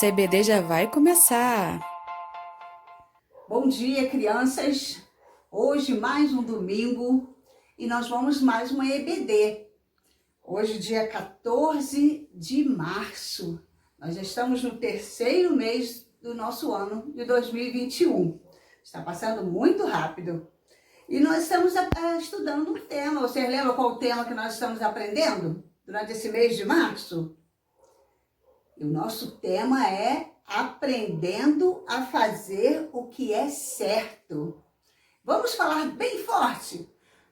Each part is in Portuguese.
Nossa EBD já vai começar. Bom dia, crianças! Hoje mais um domingo e nós vamos mais uma EBD. Hoje, dia 14 de março. Nós já estamos no terceiro mês do nosso ano de 2021. Está passando muito rápido. E nós estamos estudando um tema. Vocês lembram qual o tema que nós estamos aprendendo durante esse mês de março? E o nosso tema é aprendendo a fazer o que é certo. Vamos falar bem forte.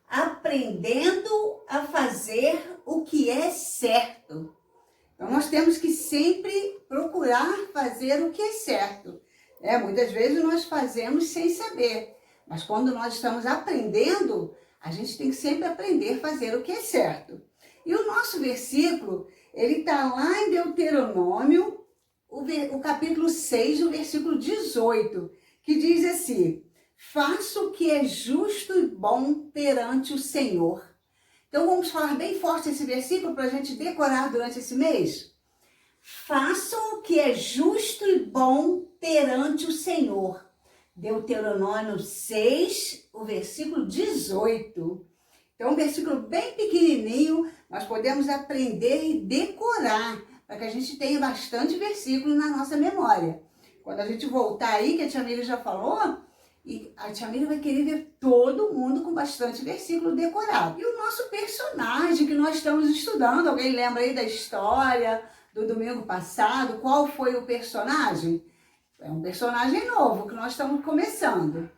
Aprendendo a fazer o que é certo. Então, nós temos que sempre procurar fazer o que é certo. Muitas vezes nós fazemos sem saber, mas quando nós estamos aprendendo, a gente tem que sempre aprender a fazer o que é certo. E o nosso versículo, ele está lá em Deuteronômio, o capítulo 6, o versículo 18, que diz assim: faça o que é justo e bom perante o Senhor. Então vamos falar bem forte esse versículo para a gente decorar durante esse mês. Faça o que é justo e bom perante o Senhor. Deuteronômio 6, o versículo 18. Então, um versículo bem pequenininho, nós podemos aprender e decorar, para que a gente tenha bastante versículo na nossa memória. Quando a gente voltar aí, que a tia Miriam já falou, e a tia Miriam vai querer ver todo mundo com bastante versículo decorado. E o nosso personagem que nós estamos estudando, alguém lembra aí da história do domingo passado? Qual foi o personagem? É um personagem novo que nós estamos começando.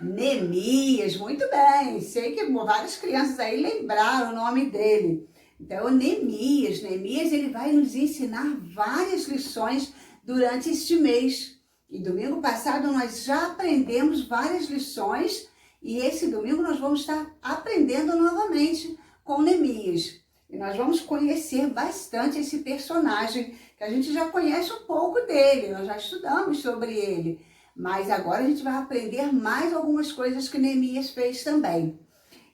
Neemias, muito bem. Sei que várias crianças aí lembraram o nome dele. Então, Neemias, ele vai nos ensinar várias lições durante este mês. E domingo passado nós já aprendemos várias lições e esse domingo nós vamos estar aprendendo novamente com Neemias. E nós vamos conhecer bastante esse personagem, que a gente já conhece um pouco dele, nós já estudamos sobre ele. Mas agora a gente vai aprender mais algumas coisas que Neemias fez também.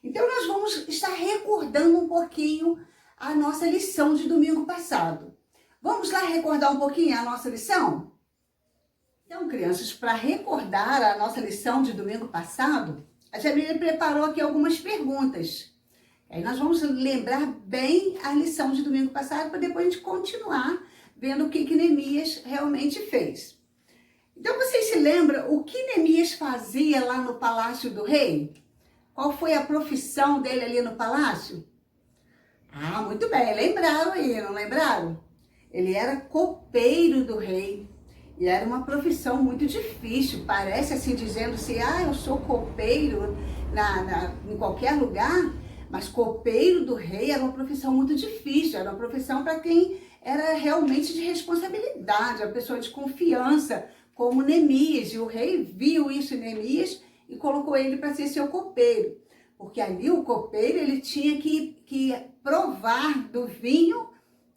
Então nós vamos estar recordando um pouquinho a nossa lição de domingo passado. Vamos lá recordar um pouquinho a nossa lição? Então, crianças, para recordar a nossa lição de domingo passado, a tia Miriam preparou aqui algumas perguntas. Aí nós vamos lembrar bem a lição de domingo passado para depois a gente continuar vendo o que Neemias realmente fez. Então, vocês se lembram o que Neemias fazia lá no palácio do rei? Qual foi a profissão dele ali no palácio? Ah, muito bem, lembraram aí, não lembraram? Ele era copeiro do rei. E era uma profissão muito difícil, parece assim, dizendo-se, eu sou copeiro em qualquer lugar, mas copeiro do rei era uma profissão muito difícil, era uma profissão para quem era realmente de responsabilidade, uma pessoa de confiança, como Neemias. E o rei viu isso em Neemias e colocou ele para ser seu copeiro, porque ali o copeiro ele tinha que provar do vinho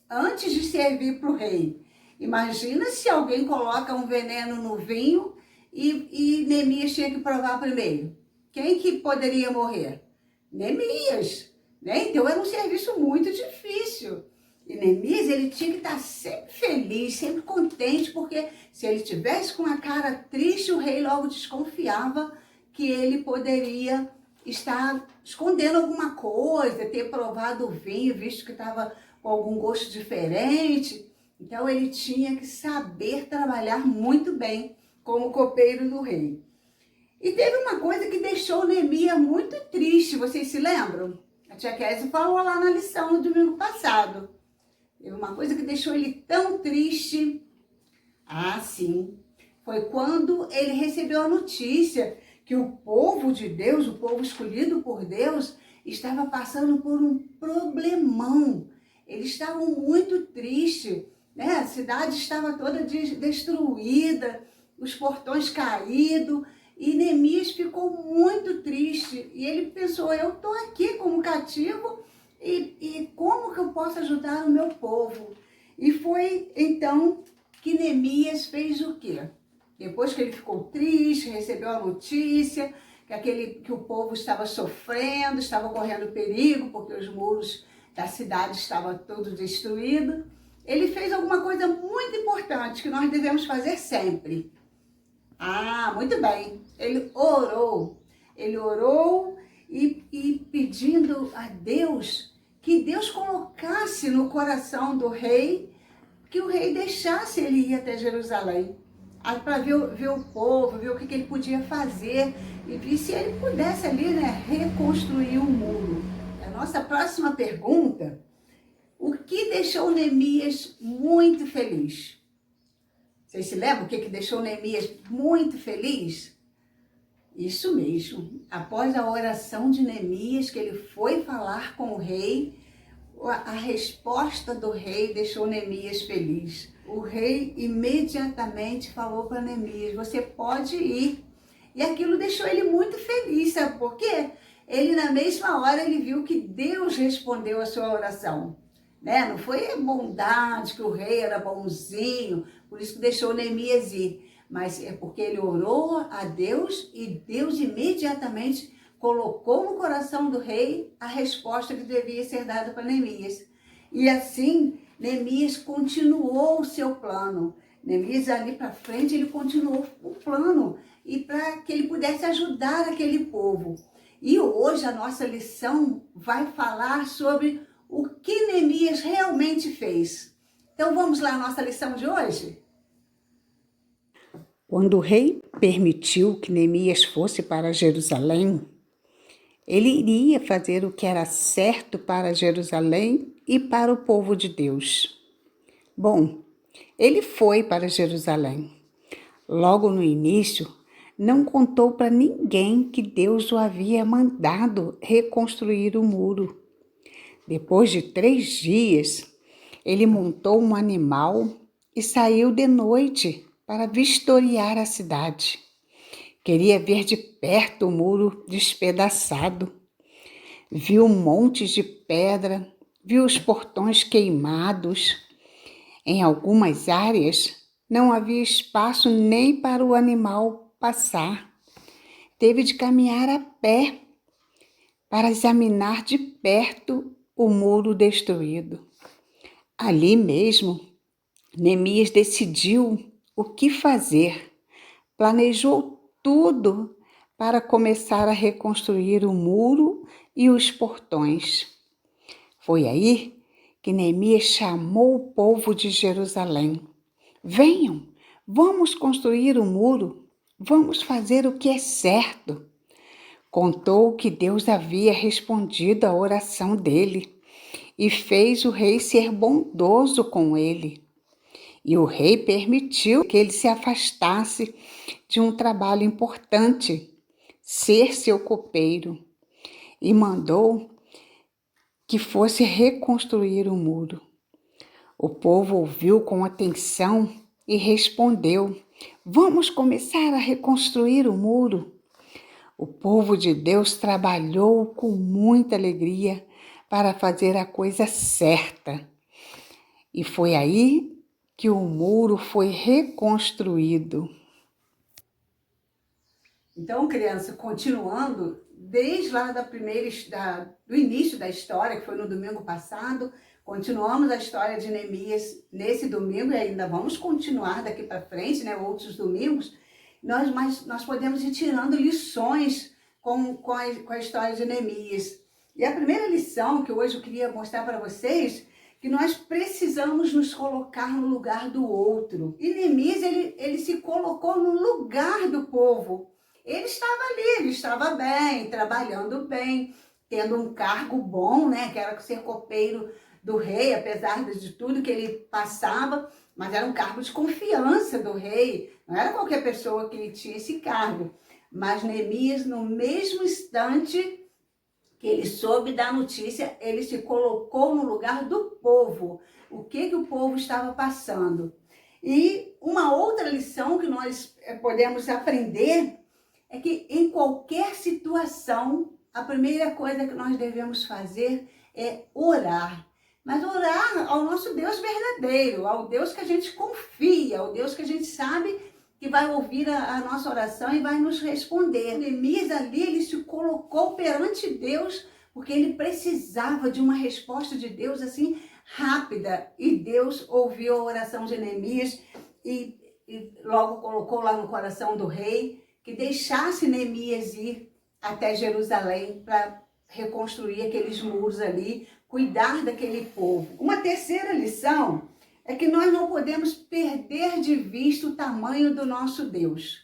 antes de servir para o rei. Imagina se alguém coloca um veneno no vinho e Neemias tinha que provar primeiro. Quem que poderia morrer? Neemias, né? Então era um serviço muito difícil. E Neemias, ele tinha que estar sempre feliz, sempre contente, porque se ele tivesse com a cara triste, o rei logo desconfiava que ele poderia estar escondendo alguma coisa, ter provado o vinho, visto que estava com algum gosto diferente. Então, ele tinha que saber trabalhar muito bem como copeiro do rei. E teve uma coisa que deixou Neemias muito triste, vocês se lembram? A tia Kézia falou lá na lição no domingo passado. Teve uma coisa que deixou ele tão triste. Ah, sim. Foi quando ele recebeu a notícia que o povo de Deus, o povo escolhido por Deus, estava passando por um problemão. Eles estavam muito tristes. A cidade estava toda destruída, os portões caídos, e Neemias ficou muito triste. E ele pensou, eu estou aqui como cativo, e como que eu posso ajudar o meu povo? E foi então que Neemias fez o quê? Depois que ele ficou triste, recebeu a notícia que o povo estava sofrendo, estava correndo perigo, porque os muros da cidade estavam todos destruídos. ele fez alguma coisa muito importante que nós devemos fazer sempre. Ah, muito bem. Ele orou. Ele orou e pedindo a Deus que Deus colocasse no coração do rei, que o rei deixasse ele ir até Jerusalém, para ver o povo, ver o que ele podia fazer e se ele pudesse ali, né, reconstruir o muro. A nossa próxima pergunta: o que deixou Neemias muito feliz? Vocês se lembram o que deixou Neemias muito feliz? Isso mesmo. Após a oração de Neemias, que ele foi falar com o rei, a resposta do rei deixou Neemias feliz. O rei imediatamente falou para Neemias: você pode ir. E aquilo deixou ele muito feliz, sabe por quê? Ele, na mesma hora, ele viu que Deus respondeu a sua oração. Né? Não foi bondade, que o rei era bonzinho, por isso que deixou Neemias ir. Mas é porque ele orou a Deus e Deus imediatamente colocou no coração do rei a resposta que devia ser dada para Neemias. E assim, Neemias continuou o seu plano. Neemias, ali para frente, ele continuou o plano e para que ele pudesse ajudar aquele povo. E hoje a nossa lição vai falar sobre o que Neemias realmente fez. Então vamos lá à nossa lição de hoje? Quando o rei permitiu que Neemias fosse para Jerusalém, ele iria fazer o que era certo para Jerusalém e para o povo de Deus. Bom, ele foi para Jerusalém. Logo no início, não contou para ninguém que Deus o havia mandado reconstruir o muro. Depois de 3 dias, ele montou um animal e saiu de noite para vistoriar a cidade. Queria ver de perto o muro despedaçado. Viu montes de pedra, viu os portões queimados. Em algumas áreas, não havia espaço nem para o animal passar. Teve de caminhar a pé para examinar de perto o muro destruído. Ali mesmo, Neemias decidiu o que fazer. Planejou tudo para começar a reconstruir o muro e os portões. Foi aí que Neemias chamou o povo de Jerusalém. Venham, vamos construir o muro, vamos fazer o que é certo. Contou que Deus havia respondido à oração dele e fez o rei ser bondoso com ele. E o rei permitiu que ele se afastasse de um trabalho importante, ser seu copeiro, e mandou que fosse reconstruir o muro. O povo ouviu com atenção e respondeu: vamos começar a reconstruir o muro. O povo de Deus trabalhou com muita alegria para fazer a coisa certa. E foi aí que o muro foi reconstruído. Então, criança, continuando, desde lá do início da história, que foi no domingo passado, continuamos a história de Neemias nesse domingo e ainda vamos continuar daqui para frente, né, outros domingos. Nós podemos ir tirando lições com a história de Neemias. E a primeira lição que hoje eu queria mostrar para vocês, que nós precisamos nos colocar no lugar do outro. E Neemias, ele se colocou no lugar do povo. Ele estava ali, ele estava bem, trabalhando bem, tendo um cargo bom, né, que era ser copeiro do rei, apesar de tudo que ele passava, mas era um cargo de confiança do rei, não era qualquer pessoa que tinha esse cargo. Mas Neemias, no mesmo instante que ele soube da notícia, ele se colocou no lugar do povo. O que o povo estava passando. E uma outra lição que nós podemos aprender é que em qualquer situação, a primeira coisa que nós devemos fazer é orar. Mas orar ao nosso Deus verdadeiro, ao Deus que a gente confia, ao Deus que a gente sabe que vai ouvir a nossa oração e vai nos responder. Neemias ali, ele se colocou perante Deus, porque ele precisava de uma resposta de Deus assim rápida e Deus ouviu a oração de Neemias e logo colocou lá no coração do rei que deixasse Neemias ir até Jerusalém para reconstruir aqueles muros ali, cuidar daquele povo. Uma terceira lição é que nós não podemos perder de vista o tamanho do nosso Deus.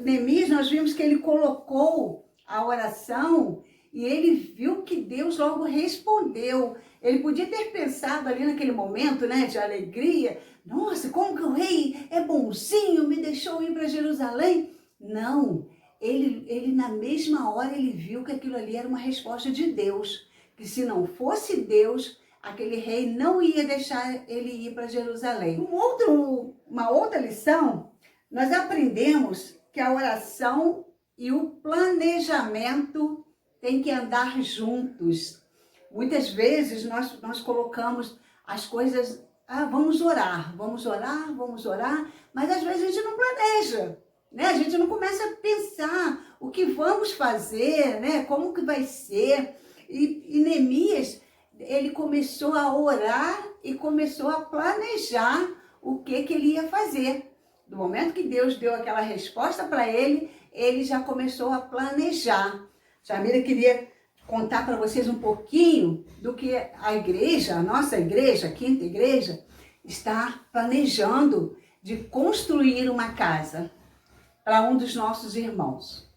Neemias, nós vimos que ele colocou a oração e ele viu que Deus logo respondeu. Ele podia ter pensado ali naquele momento, né, de alegria, nossa, como que o rei é bonzinho, me deixou ir para Jerusalém. Não, ele na mesma hora ele viu que aquilo ali era uma resposta de Deus, que se não fosse Deus, aquele rei não ia deixar ele ir para Jerusalém. Uma outra lição, nós aprendemos que a oração e o planejamento têm que andar juntos. Muitas vezes nós colocamos as coisas, vamos orar, mas às vezes a gente não planeja, né? A gente não começa a pensar o que vamos fazer, né? Como que vai ser. E Neemias, ele começou a orar e começou a planejar o que ele ia fazer. Do momento que Deus deu aquela resposta para ele, ele já começou a planejar. Jamila queria contar para vocês um pouquinho do que a igreja, a nossa igreja, a Quinta Igreja, está planejando de construir uma casa para um dos nossos irmãos.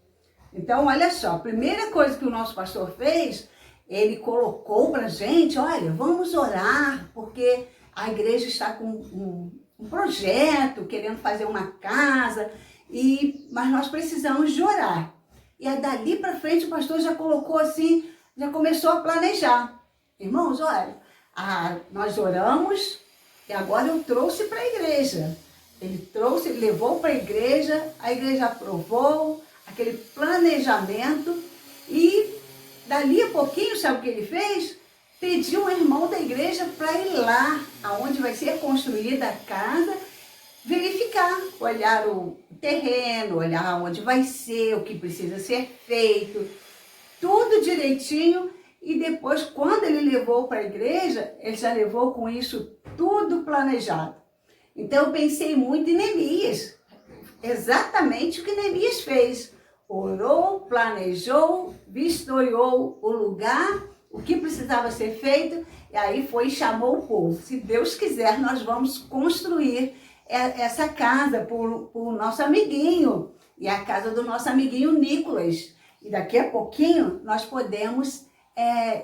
Então, olha só, a primeira coisa que o nosso pastor fez, ele colocou para a gente, olha, vamos orar, porque a igreja está com um projeto, querendo fazer uma casa, mas nós precisamos de orar. E aí, dali para frente, o pastor já colocou assim, já começou a planejar. Irmãos, olha, nós oramos e agora eu trouxe para a igreja. Ele levou para a igreja aprovou aquele planejamento e dali a pouquinho, sabe o que ele fez? Pediu um irmão da igreja para ir lá, aonde vai ser construída a casa, verificar, olhar o terreno, olhar onde vai ser, o que precisa ser feito, tudo direitinho. E depois, quando ele levou para a igreja, ele já levou com isso tudo planejado. Então, eu pensei muito em Neemias, exatamente o que Neemias fez. Orou, planejou, vistoriou o lugar, o que precisava ser feito, e aí foi e chamou o povo. Se Deus quiser, nós vamos construir essa casa por nosso amiguinho, e a casa do nosso amiguinho Nicolas. E daqui a pouquinho nós podemos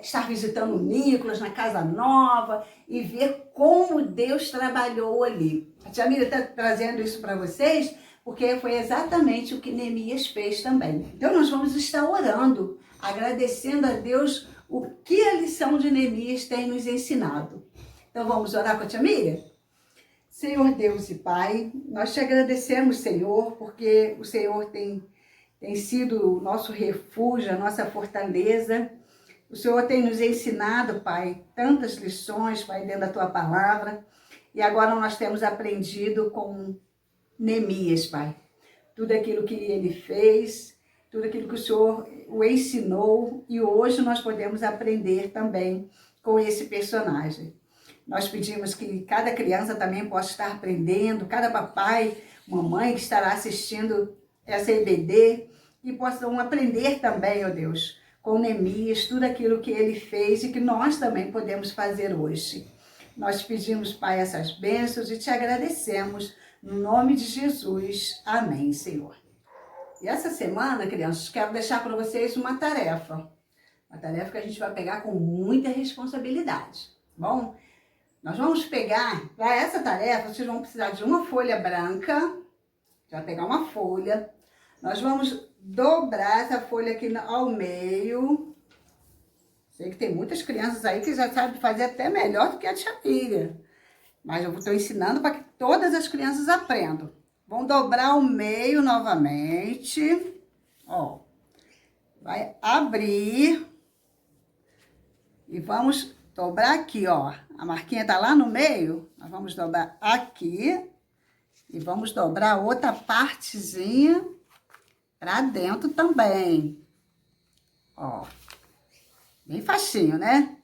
estar visitando o Nicolas na casa nova e ver como Deus trabalhou ali. A tia Miriam está trazendo isso para vocês, porque foi exatamente o que Neemias fez também. Então nós vamos estar orando, agradecendo a Deus o que a lição de Neemias tem nos ensinado. Então vamos orar com a tia Miriam? Senhor Deus e Pai, nós te agradecemos, Senhor, porque o Senhor tem sido o nosso refúgio, a nossa fortaleza. O Senhor tem nos ensinado, Pai, tantas lições, Pai, dentro da Tua palavra. E agora nós temos aprendido com Neemias, Pai. Tudo aquilo que ele fez, tudo aquilo que o Senhor o ensinou. E hoje nós podemos aprender também com esse personagem. Nós pedimos que cada criança também possa estar aprendendo, cada papai, mamãe que estará assistindo essa EBD, e possam aprender também, ó Deus, com Neemias, tudo aquilo que ele fez e que nós também podemos fazer hoje. Nós pedimos, Pai, essas bênçãos e te agradecemos, no nome de Jesus. Amém, Senhor. E essa semana, crianças, quero deixar para vocês uma tarefa que a gente vai pegar com muita responsabilidade, tá bom? Nós vamos pegar, para essa tarefa, vocês vão precisar de uma folha branca, já pegar uma folha, nós vamos dobrar essa folha aqui ao meio. Sei que tem muitas crianças aí que já sabem fazer até melhor do que a tia Miriam, mas eu estou ensinando para que todas as crianças aprendam. Vão dobrar ao meio novamente, ó, vai abrir e vamos dobrar aqui, ó. A marquinha tá lá no meio, nós vamos dobrar aqui e vamos dobrar a outra partezinha pra dentro também. Ó, bem facinho, né?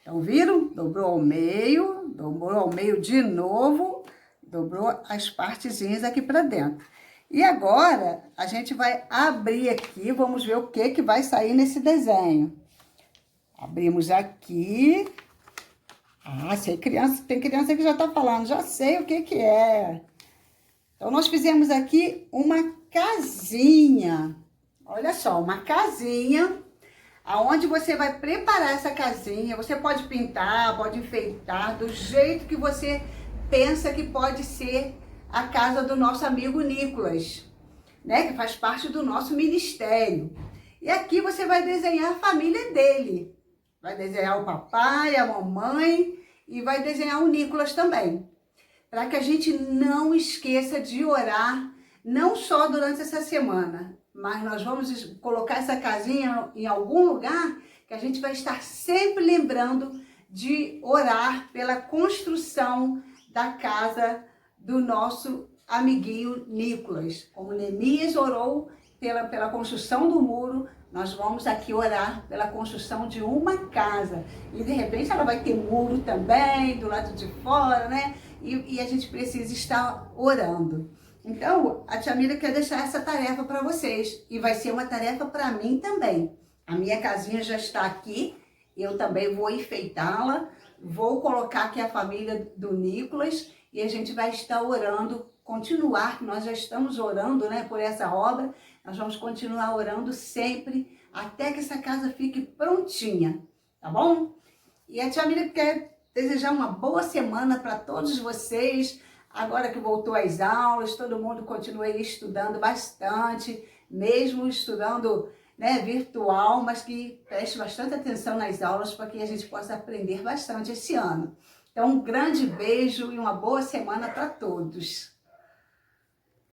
Então, viram? Dobrou ao meio de novo, dobrou as partezinhas aqui para dentro. E agora, a gente vai abrir aqui, vamos ver o que vai sair nesse desenho. Abrimos aqui. Ah, tem criança que já tá falando, já sei o que é. Então, nós fizemos aqui uma casinha. Olha só, uma casinha, aonde você vai preparar essa casinha. Você pode pintar, pode enfeitar, do jeito que você pensa que pode ser a casa do nosso amigo Nicolas, né? Que faz parte do nosso ministério. E aqui você vai desenhar a família dele. Vai desenhar o papai, a mamãe e vai desenhar o Nicolas também. Para que a gente não esqueça de orar, não só durante essa semana, mas nós vamos colocar essa casinha em algum lugar que a gente vai estar sempre lembrando de orar pela construção da casa do nosso amiguinho Nicolas. Como Neemias orou pela construção do muro, nós vamos aqui orar pela construção de uma casa. E de repente ela vai ter muro também, do lado de fora, né? E a gente precisa estar orando. Então, a tia Mira quer deixar essa tarefa para vocês. E vai ser uma tarefa para mim também. A minha casinha já está aqui. Eu também vou enfeitá-la. Vou colocar aqui a família do Nicolas. E a gente vai estar orando, continuar. Nós já estamos orando, né, por essa obra. Nós vamos continuar orando sempre, até que essa casa fique prontinha. Tá bom? E a tia Mira quer desejar uma boa semana para todos vocês. Agora que voltou às aulas, todo mundo continua aí estudando bastante, mesmo estudando, né, virtual, mas que preste bastante atenção nas aulas para que a gente possa aprender bastante esse ano. Então, um grande beijo e uma boa semana para todos.